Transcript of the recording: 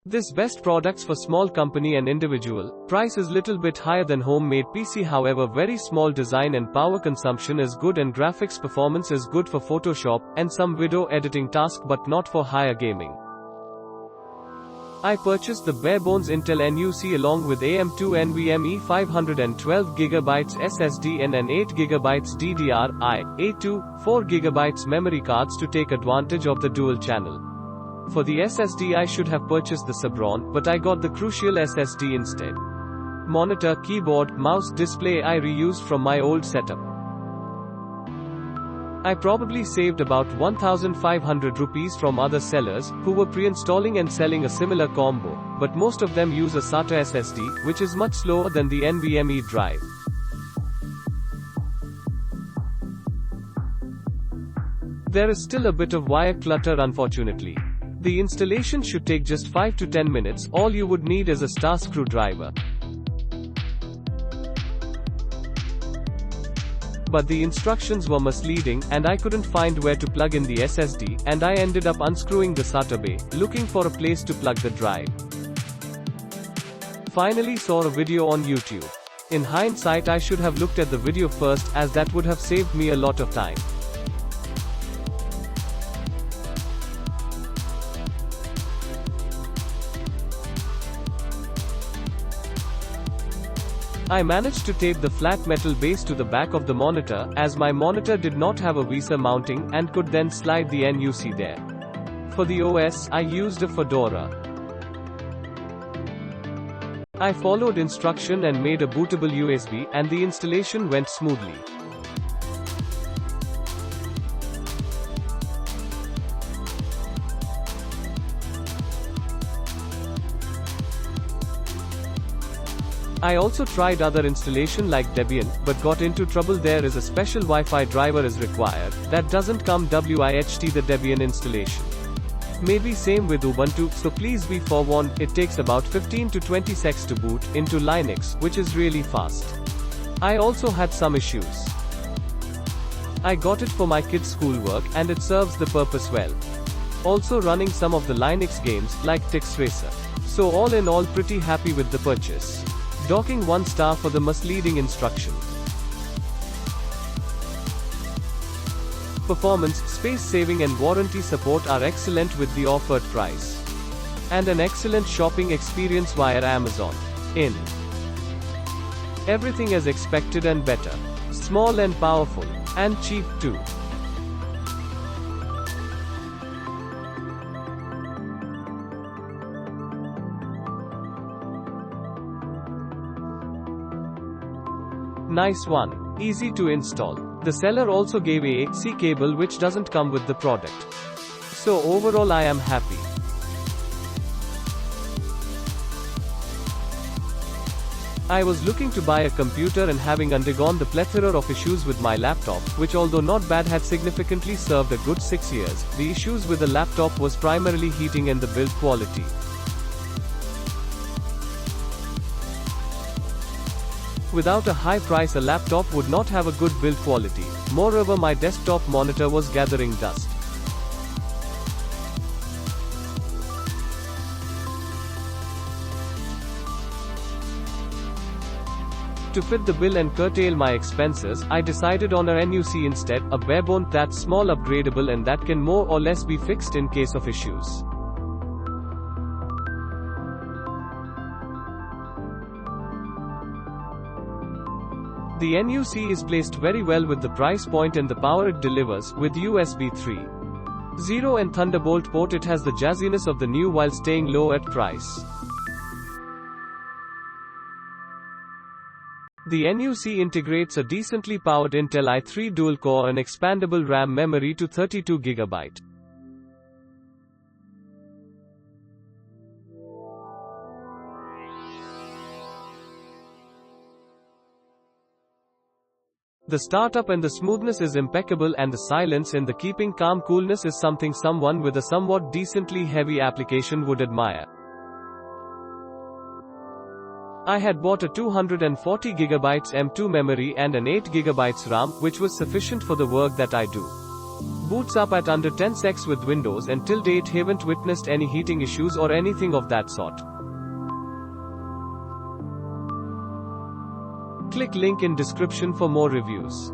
This best products for small company and individual. Price is little bit higher than homemade PC, however very small design and power consumption is good and graphics performance is good for Photoshop and some video editing task but not for higher gaming. I purchased the barebones Intel NUC along with AM2 NVMe 512GB SSD and an 8GB DDR4 4GB memory cards to take advantage of the dual channel. For the SSD I should have purchased the Sabron, but I got the Crucial SSD instead. Monitor, keyboard, mouse, display I reused from my old setup. I probably saved about 1500 rupees from other sellers, who were pre-installing and selling a similar combo, but most of them use a SATA SSD, which is much slower than the NVMe drive. There is still a bit of wire clutter unfortunately. The installation should take just 5 to 10 minutes, all you would need is a star screwdriver. But the instructions were misleading, and I couldn't find where to plug in the SSD, and I ended up unscrewing the SATA bay, looking for a place to plug the drive. Finally saw a video on YouTube. In hindsight I should have looked at the video first, as that would have saved me a lot of time. I managed to tape the flat metal base to the back of the monitor, as my monitor did not have a VESA mounting, and could then slide the NUC there. For the OS, I used a Fedora. I followed instruction and made a bootable USB, and the installation went smoothly. I also tried other installation like Debian, but got into trouble. There is a special Wi-Fi driver is required, that doesn't come WIHT the Debian installation. Maybe same with Ubuntu, so please be forewarned, it takes about 15 to 20 seconds to boot into Linux, which is really fast. I also had some issues. I got it for my kids' schoolwork, and it serves the purpose well. Also running some of the Linux games, like Tix Racer. So all in all pretty happy with the purchase. Docking 1 star for the misleading instruction. Performance, space saving and warranty support are excellent with the offered price. And an excellent shopping experience via Amazon. In everything as expected and better. Small and powerful. And cheap too. Nice one. Easy to install. The seller also gave a C cable which doesn't come with the product. So overall I am happy. I was looking to buy a computer and having undergone the plethora of issues with my laptop, which although not bad had significantly served a good 6 years, the issues with the laptop was primarily heating and the build quality. Without a high price a laptop would not have a good build quality. Moreover my desktop monitor was gathering dust. To fit the bill and curtail my expenses, I decided on a NUC instead, a barebone that's small upgradable and that can more or less be fixed in case of issues. The NUC is placed very well with the price point and the power it delivers, with USB 3.0 and Thunderbolt port. It has the jazziness of the new while staying low at price. The NUC integrates a decently powered Intel i3 dual-core and expandable RAM memory to 32GB. The startup and the smoothness is impeccable, and the silence and the keeping calm coolness is something someone with a somewhat decently heavy application would admire. I had bought a 240GB M2 memory and an 8GB RAM, which was sufficient for the work that I do. Boots up at under 10 seconds with Windows and till date haven't witnessed any heating issues or anything of that sort. Click link in description for more reviews.